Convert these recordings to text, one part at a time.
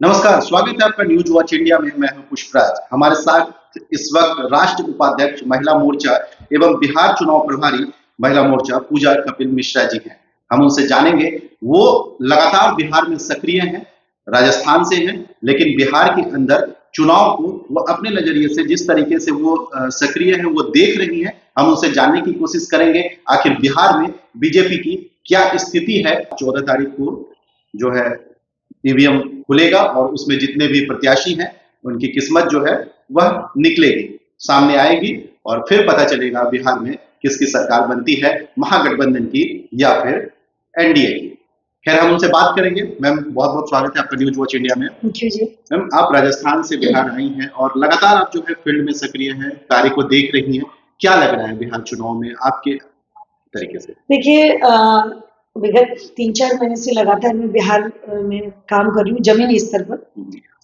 नमस्कार, स्वागत है आपका न्यूज वॉच इंडिया में। मैं हूं पुष्पराज। हमारे साथ इस वक्त राष्ट्र उपाध्यक्ष महिला मोर्चा एवं बिहार चुनाव प्रभारी महिला मोर्चा पूजा कपिल मिश्रा जी हैं। हम उनसे जानेंगे, वो लगातार बिहार में सक्रिय हैं, राजस्थान से हैं, लेकिन बिहार के अंदर चुनाव को वो अपने नजरिए से जिस तरीके से वो सक्रिय है वो देख रही हैं। हम उनसे जानने की कोशिश करेंगे आखिर बिहार में बीजेपी की क्या स्थिति है। 14 तारीख को जो है ईवीएम खुलेगा और उसमें जितने भी प्रत्याशी हैं उनकी किस्मत जो है वह निकलेगी, सामने आएगी और फिर पता चलेगा बिहार में किसकी सरकार बनती है, महागठबंधन की या फिर एनडीए की। खैर, हम उनसे बात करेंगे। मैम, बहुत बहुत स्वागत है आपका न्यूज वॉच इंडिया में। जी। मैम, आप राजस्थान से बिहार आई हैं और लगातार आप जो है फील्ड में सक्रिय हैं, कार्य को देख रही हैं। क्या लग रहा है बिहार चुनाव में आपके तरीके से? देखिए, विगत 3-4 महीने से लगातार मैं बिहार में काम कर रही हूँ जमीनी स्तर पर।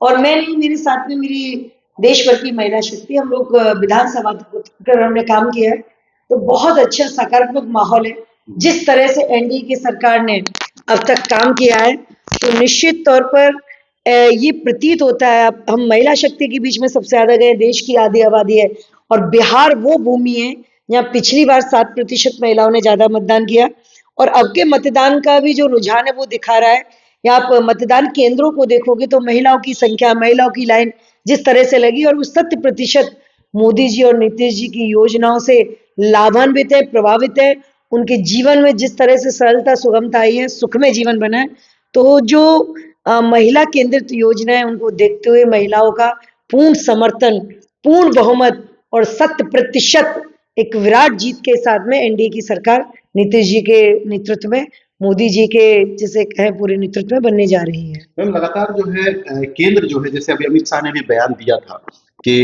और मैं नहीं, मेरे साथ में मेरी देश भर की महिला शक्ति, हम लोग विधानसभा तक हमने काम किया है। तो बहुत अच्छा सकारात्मक माहौल है। जिस तरह से एनडीए की सरकार ने अब तक काम किया है, तो निश्चित तौर पर ये प्रतीत होता है, अब हम महिला शक्ति के बीच में सबसे ज्यादा गए, देश की आधी आबादी है और बिहार वो भूमि है जहाँ पिछली बार 7% महिलाओं ने ज्यादा मतदान किया। और अब के मतदान का भी जो रुझान है वो दिखा रहा है। यहाँ आप मतदान केंद्रों को देखोगे तो महिलाओं की संख्या, महिलाओं की लाइन जिस तरह से लगी, और वो 100% मोदी जी और नीतीश जी की योजनाओं से लाभान्वित है, प्रभावित है। उनके जीवन में जिस तरह से सरलता, सुगमता आई है, सुखमय जीवन बना है। तो जो महिला केंद्रित योजना है, उनको देखते हुए महिलाओं का पूर्ण समर्थन, पूर्ण बहुमत और 100% एक विराट जीत के साथ में एनडीए की सरकार नीतीश जी के नेतृत्व में, मोदी जी के जिसे कहें पूरे नेतृत्व में बनने जा रही है। मैम, लगातार जो है केंद्र जो है, जैसे अभी अमित शाह ने भी बयान दिया था कि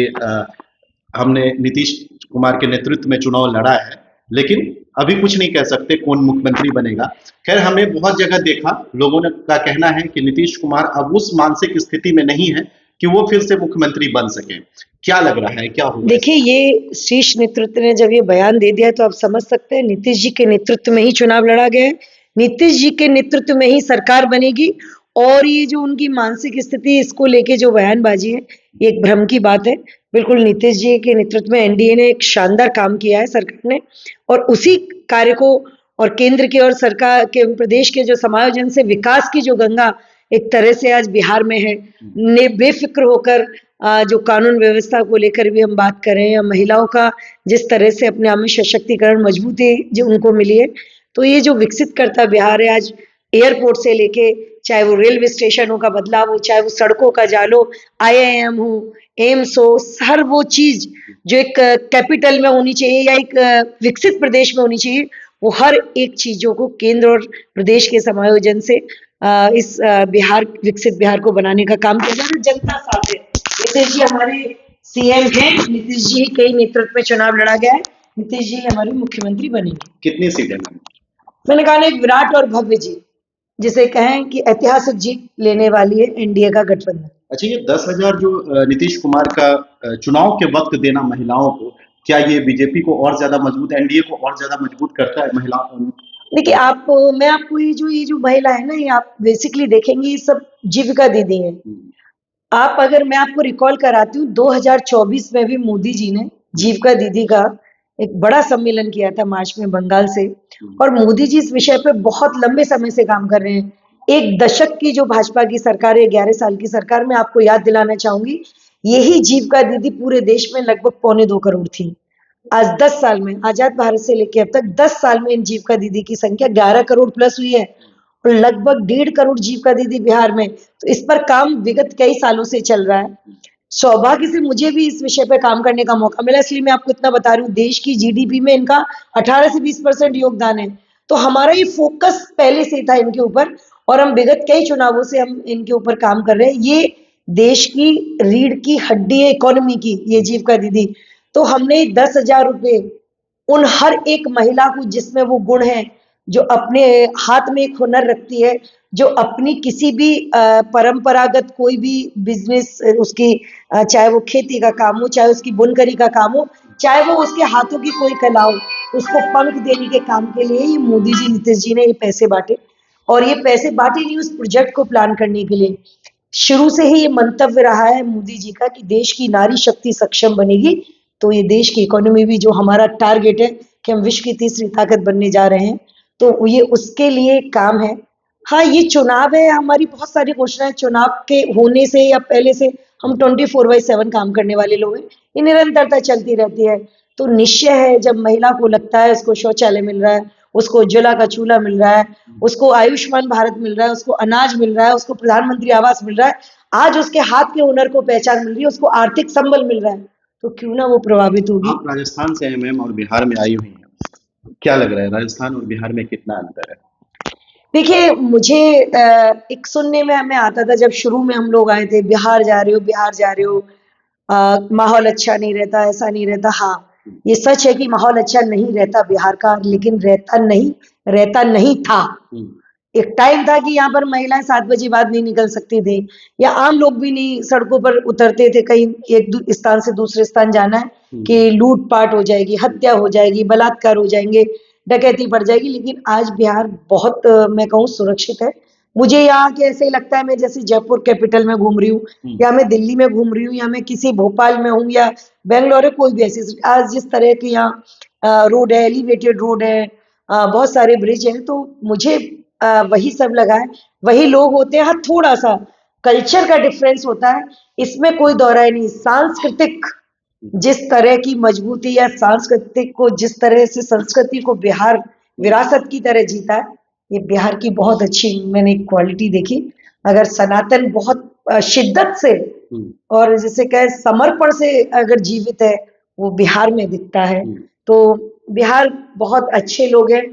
हमने नीतीश कुमार के नेतृत्व में चुनाव लड़ा है, लेकिन अभी कुछ नहीं कह सकते कौन मुख्यमंत्री बनेगा। खैर, हमने बहुत जगह देखा, लोगों ने का कहना है कि नीतीश कुमार अब उस मानसिक स्थिति में नहीं है कि वो फिर से मुख्यमंत्री बन सके। क्या लग रहा है, क्या होगा? देखिए, ये शीर्ष नेतृत्व ने जब ये बयान दे दिया तो आप समझ सकते हैं नीतीश जी के नेतृत्व में ही चुनाव लड़ा गया है, नीतीश जी के नेतृत्व में ही सरकार बनेगी। और ये जो उनकी मानसिक स्थिति, इसको लेके जो बयानबाजी है, ये एक भ्रम की बात है। बिल्कुल नीतीश जी के नेतृत्व में एनडीए ने एक शानदार काम किया है सरकार ने, और उसी कार्य को और केंद्र के और सरकार के प्रदेश के जो समायोजन से विकास की जो गंगा एक तरह से आज बिहार में है, ने बेफिक्र होकर जो कानून व्यवस्था को लेकर भी हम बात करें, या महिलाओं का जिस तरह से अपने आप में सशक्तिकरण, मजबूती जो उनको मिली है, तो ये जो विकसित करता बिहार है आज, एयरपोर्ट से लेके चाहे वो रेलवे स्टेशनों का बदलाव हो, चाहे वो सड़कों का जाल हो, आईआईएम हो, एम्स हो, हर वो चीज जो एक कैपिटल में होनी चाहिए या एक विकसित प्रदेश में होनी चाहिए, वो हर एक चीजों को केंद्र और प्रदेश के समायोजन से इस बिहार, विकसित बिहार को बनाने का काम किया जा रहा है। जनता साथ है। नीतीश जी हमारे सीएम हैं, नीतीश जी के नेतृत्व में चुनाव लड़ा गया है, नीतीश जी हमारे मुख्यमंत्री बनेंगे। कितनी सीटें? मैंने कहा एक विराट और भव्य जीत, जिसे कहें कि ऐतिहासिक जीत लेने वाली है एनडीए का गठबंधन। अच्छा, ये 10,000 जो नीतीश कुमार का चुनाव के वक्त देना महिलाओं को, क्या ये बीजेपी को और ज्यादा मजबूत, एनडीए को और ज्यादा मजबूत करता है महिलाओं को? देखिए, मैं आपको ये जो महिला है ना, ये आप बेसिकली देखेंगे, ये सब जीविका दीदी है। आप अगर, मैं आपको रिकॉल कराती हूँ, 2024 में भी मोदी जी ने जीविका दीदी का एक बड़ा सम्मेलन किया था मार्च में बंगाल से। और मोदी जी इस विषय पे बहुत लंबे समय से काम कर रहे हैं। एक दशक की जो भाजपा की सरकार है, 11 साल की सरकार में, आपको याद दिलाना चाहूंगी, यही जीविका दीदी पूरे देश में लगभग 2.25 करोड़ थी। आज 10 साल में, आजाद भारत से लेकर अब तक 10 साल में इन जीविका दीदी की संख्या 11 करोड़ प्लस हुई है, और लगभग 1.5 करोड़ जीविका दीदी बिहार में। तो इस पर काम विगत कई सालों से चल रहा है। सौभाग्य से मुझे भी इस विषय पर काम करने का मौका मिला, इसलिए मैं आपको इतना बता रही हूँ, देश की जीडीपी में इनका 18 से 20% योगदान है। तो हमारा ये फोकस पहले से था इनके ऊपर, और हम विगत कई चुनावों से हम इनके ऊपर काम कर रहे हैं। ये देश की रीढ़ की हड्डी है इकोनॉमी की, ये जीविका दीदी। तो हमने 10,000 रुपए उन हर एक महिला को जिसमें वो गुण है, जो अपने हाथ में एक हुनर रखती है, जो अपनी किसी भी परंपरागत कोई भी बिजनेस उसकी, चाहे वो खेती का काम हो, चाहे उसकी बुनकरी का काम हो, चाहे वो उसके हाथों की कोई कला हो, उसको पंख देने के काम के लिए ये मोदी जी, नीतीश जी ने ये पैसे बांटे। और ये पैसे बांटे नहीं उस प्रोजेक्ट को प्लान करने के लिए, शुरू से ही ये मंतव्य रहा है मोदी जी का कि देश की नारी शक्ति सक्षम बनेगी तो ये देश की इकोनॉमी भी जो हमारा टारगेट है कि हम विश्व की तीसरी ताकत बनने जा रहे हैं तो ये उसके लिए काम है। हाँ, ये चुनाव है, हमारी बहुत सारी घोषणाएं चुनाव के होने से या पहले से हम 24/7 काम करने वाले लोग हैं, ये निरंतरता चलती रहती है। तो निश्चय है जब महिला को लगता है उसको शौचालय मिल रहा है, उसको उज्ज्वला का चूल्हा मिल रहा है, उसको आयुष्मान भारत मिल रहा है, उसको अनाज मिल रहा है, उसको प्रधानमंत्री आवास मिल रहा है, आज उसके हाथ के हुनर को पहचान मिल रही है, उसको आर्थिक संबल मिल रहा है, तो क्यों ना वो प्रभावित होगी। आप राजस्थान से हैं मैम और बिहार में आई हुई हैं, क्या लग रहा है राजस्थान और बिहार में कितना अंतर है? देखिए मुझे एक सुनने में आता था जब शुरू में हम लोग आए थे बिहार जा रहे हो बिहार जा रहे हो, माहौल अच्छा नहीं रहता ऐसा नहीं रहता। हाँ, ये सच है कि माहौल अच्छा नहीं रहता बिहार का, लेकिन रहता नहीं था। एक टाइम था कि यहाँ पर महिलाएं 7 बजे बाद नहीं निकल सकती थी या आम लोग भी नहीं सड़कों पर उतरते थे, कहीं स्थान से दूसरे स्थान जाना है कि लूटपाट हो जाएगी, हत्या हो जाएगी, बलात्कार हो जाएंगे, डकैती बढ़ जाएगी। लेकिन आज बिहार बहुत मैं कहूँ सुरक्षित है। मुझे यहाँ के ऐसे ही लगता है मैं जैसे जयपुर कैपिटल में घूम रही हूँ या मैं दिल्ली में घूम रही हूँ या मैं किसी भोपाल में हूँ या बेंगलोर है, कोई भी ऐसी आज जिस तरह की यहाँ रोड है, एलिवेटेड रोड है, बहुत सारे ब्रिज हैं, तो मुझे वही सब लगा है, वही लोग होते हैं। हाँ, थोड़ा सा कल्चर का डिफरेंस होता है, इसमें कोई दो राय नहीं। सांस्कृतिक जिस तरह की मजबूती या सांस्कृतिक को जिस तरह से संस्कृति को बिहार विरासत की तरह जीता है, ये बिहार की बहुत अच्छी मैंने क्वालिटी देखी। अगर सनातन बहुत शिद्दत से और जिसे कहे समर्पण से अगर जीवित है, वो बिहार में दिखता है। तो बिहार बहुत अच्छे लोग हैं,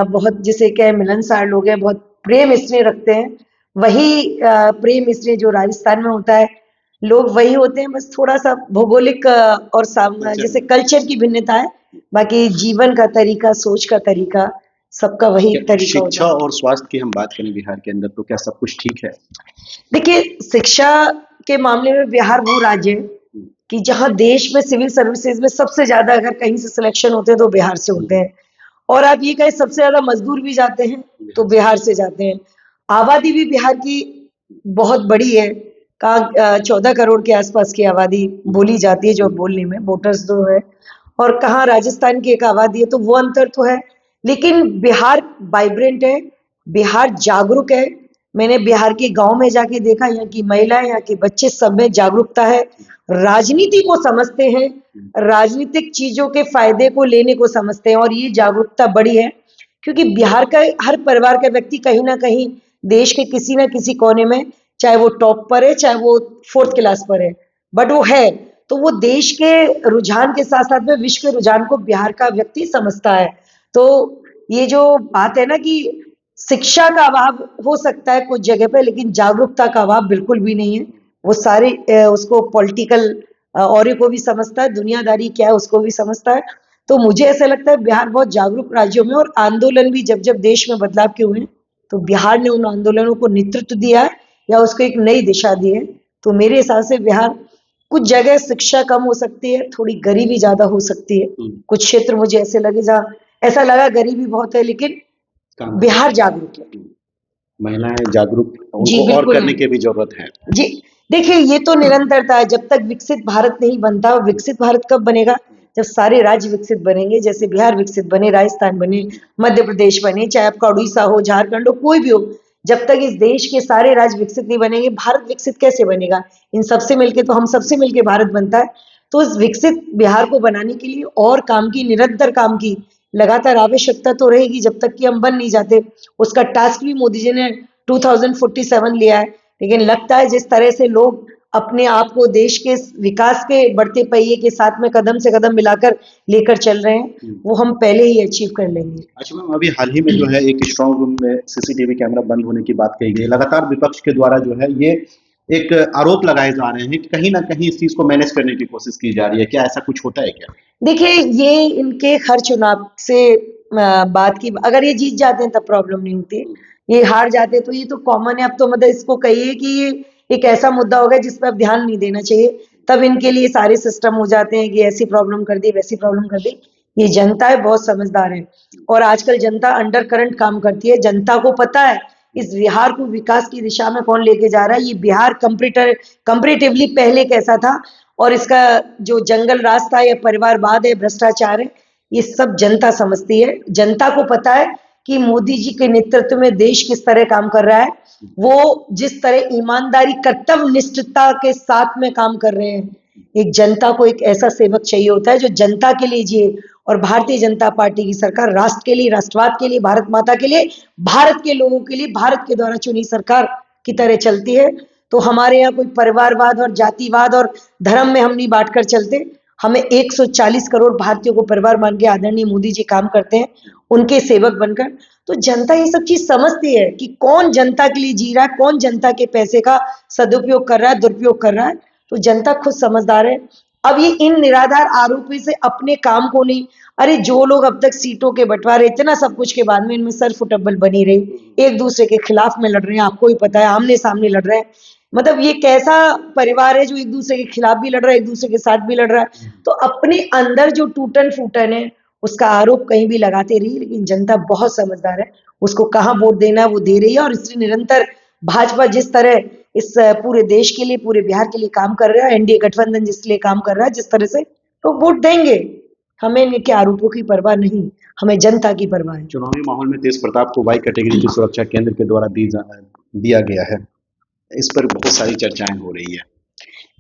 बहुत जिसे कहे मिलनसार लोग हैं, बहुत प्रेम स्नेह रखते हैं। वही प्रेम स्नेह जो राजस्थान में होता है, लोग वही होते हैं, बस थोड़ा सा भौगोलिक और जैसे कल्चर की भिन्नता है, बाकी जीवन का तरीका, सोच का तरीका सबका वही तरीका होता शिक्षा है। और स्वास्थ्य की हम बात करें बिहार के अंदर तो क्या सब कुछ ठीक है? देखिए शिक्षा के मामले में बिहार वो राज्य है कि जहां देश में सिविल सर्विसेज में सबसे ज्यादा अगर कहीं से सिलेक्शन होते हैं तो बिहार से होते हैं, और आप ये कहें सबसे ज्यादा मजदूर भी जाते हैं तो बिहार से जाते हैं। आबादी भी बिहार की बहुत बड़ी है, कहाँ 14 करोड़ के आसपास की आबादी बोली जाती है, जो बोलने में वोटर्स दो है, और कहाँ राजस्थान की एक आबादी है, तो वो अंतर तो है। लेकिन बिहार वाइब्रेंट है, बिहार जागरूक है। मैंने बिहार के गांव में जाके देखा, यहाँ की महिलाएं, यहाँ के बच्चे, सब में जागरूकता है, राजनीति को समझते हैं, राजनीतिक चीजों के फायदे को लेने को समझते हैं, और ये जागरूकता बड़ी है क्योंकि बिहार का हर परिवार का व्यक्ति कहीं ना कहीं देश के किसी ना किसी कोने में, चाहे वो टॉप पर है चाहे वो 4th क्लास पर है, बट वो है। तो वो देश के रुझान के साथ साथ में विश्व के रुझान को बिहार का व्यक्ति समझता है। तो ये जो बात है ना कि शिक्षा का अभाव हो सकता है कुछ जगह पे, लेकिन जागरूकता का अभाव बिल्कुल भी नहीं है। वो सारे उसको पॉलिटिकल औरे को भी समझता है, दुनियादारी क्या है उसको भी समझता है। तो मुझे ऐसा लगता है बिहार बहुत जागरूक राज्यों में, और आंदोलन भी जब जब देश में बदलाव के हुए हैं तो बिहार ने उन आंदोलनों को नेतृत्व दिया है या उसको एक नई दिशा दी है। तो मेरे हिसाब से बिहार कुछ जगह शिक्षा कम हो सकती है, थोड़ी गरीबी ज्यादा हो सकती है, कुछ क्षेत्र मुझे ऐसे लगे जहाँ ऐसा लगा गरीबी बहुत है, लेकिन बिहार जागरूक है। महिलाएं जागरूक, जी उनको और बिल्कुल करने की भी जरूरत है। जी। देखिए ये तो निरंतरता है, जब तक विकसित भारत नहीं बनता। विकसित भारत कब बनेगा? जब सारे राज्य विकसित बनेंगे, जैसे बिहार विकसित बने, राजस्थान बने, मध्य प्रदेश बने, चाहे आपका उड़ीसा हो, झारखंड हो, कोई भी हो। जब तक इस देश के सारे राज्य विकसित नहीं बनेंगे, भारत विकसित कैसे बनेगा? इन सबसे मिलके तो हम सबसे मिलके भारत बनता है। तो इस विकसित बिहार को बनाने के लिए और काम की, निरंतर काम की लगातार आवश्यकता तो रहेगी जब तक कि हम बन नहीं जाते। उसका टास्क भी मोदी जी ने 2047 लिया है, लेकिन लगता है जिस तरह से लोग अपने आप को देश के विकास के बढ़ते पहिए के साथ में कदम से कदम मिलाकर लेकर चल रहे हैं, वो हम पहले ही अचीव कर लेंगे। अच्छा मैम, अभी हाल ही में जो है एक स्ट्रांग रूम में सीसीटीवी कैमरा बंद होने की बात कही गई। लगातार विपक्ष के द्वारा जो है ये एक आरोप लगाए जा रहे हैं कि कहीं ना कहीं इस चीज को मैनेज करने की कोशिश की जा रही है, क्या ऐसा कुछ होता है क्या? देखिए ये इनके हर चुनाव से बात की, अगर ये जीत जाते हैं तब प्रॉब्लम नहीं होती, ये हार जाते तो ये तो कॉमन है। अब तो मतलब इसको कहिए कि ये एक ऐसा मुद्दा होगा जिस पर अब ध्यान नहीं देना चाहिए, तब इनके लिए सारे सिस्टम हो जाते हैं कि ऐसी प्रॉब्लम कर दी वैसी प्रॉब्लम कर दी। ये जनता है, बहुत समझदार है, और आजकल जनता अंडर करंट काम करती है। जनता को पता है इस बिहार को विकास की दिशा में कौन लेके जा रहा है, ये बिहार कंपेरेटिवली पहले कैसा था, और इसका जो जंगल राज था या परिवारवाद है, भ्रष्टाचार है, ये सब जनता समझती है। जनता को पता है कि मोदी जी के नेतृत्व में देश किस तरह काम कर रहा है, वो जिस तरह ईमानदारी कर्तव्य निष्ठता के साथ में काम कर रहे हैं। एक जनता को एक ऐसा सेवक चाहिए होता है जो जनता के लिए जिए, और भारतीय जनता पार्टी की सरकार राष्ट्र के लिए, राष्ट्रवाद के लिए, भारत माता के लिए, भारत के लोगों के लिए, भारत के द्वारा चुनी सरकार की तरह चलती है। तो हमारे यहाँ कोई परिवारवाद और जातिवाद और धर्म में हम नहीं बांट कर चलते। हमें 140 करोड़ भारतीयों को परिवार मान के आदरणीय मोदी जी काम करते हैं, उनके सेवक बनकर। तो जनता ये सब चीज समझती है कि कौन जनता के लिए जी रहा है, कौन जनता के पैसे का सदुपयोग कर रहा है, दुरुपयोग कर रहा है। तो जनता खुद समझदार है। अब ये इन निराधार आरोपी से अपने काम को नहीं, अरे जो लोग अब तक सीटों के बंटवारे, इतना सब कुछ के बाद में इनमें सर फुटबल बनी रही, एक दूसरे के खिलाफ में लड़ रहे हैं, आपको ही पता है, आमने सामने लड़ रहे हैं। मतलब ये कैसा परिवार है जो एक दूसरे के खिलाफ भी लड़ रहा है, एक दूसरे के साथ भी लड़ रहा है। तो अपने अंदर जो टूटन फूटन है उसका आरोप कहीं भी लगाते रही, लेकिन जनता बहुत समझदार है, उसको कहाँ वोट देना है वो दे रही है। और इसलिए निरंतर भाजपा जिस तरह इस पूरे देश के लिए, पूरे बिहार के लिए काम कर रहा है, एनडीए गठबंधन जिस लिए काम कर रहा है जिस तरह से, तो वोट देंगे। हमें इनके आरोपों की परवाह नहीं, हमें जनता की परवाह है। चुनावी माहौल में तेज प्रताप को वाई कैटेगरी की सुरक्षा केंद्र के द्वारा दिया गया है, इस पर बहुत सारी चर्चाएं हो रही है।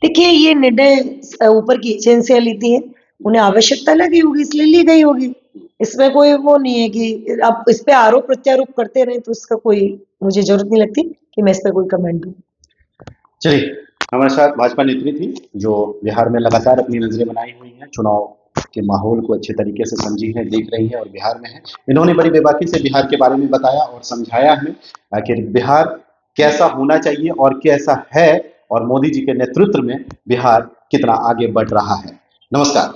देखिए, ये निर्णय ऊपर की एजेंसियां लेती हैं, उन्हें आवश्यकता लगी होगी इसलिए ली गई होगी। इसमें कोई वो नहीं है कि आप इस पे आरोप प्रत्यारोप करते रहे, तो उसका कोई मुझे जरूरत नहीं लगती कि मैं इस पर कोई कमेंट दूं। चलिए, हमारे साथ भाजपा नेत्री थी जो बिहार में लगातार अपनी नजरें बनाई हुई हैं, चुनाव के माहौल को अच्छे तरीके से समझी है, देख रही है और बिहार में है। इन्होंने बड़ी बेबाकी से बिहार के बारे में बताया और समझाया हमें आखिर बिहार कैसा होना चाहिए और कैसा है, और मोदी जी के नेतृत्व में बिहार कितना आगे बढ़ रहा है। नमस्कार।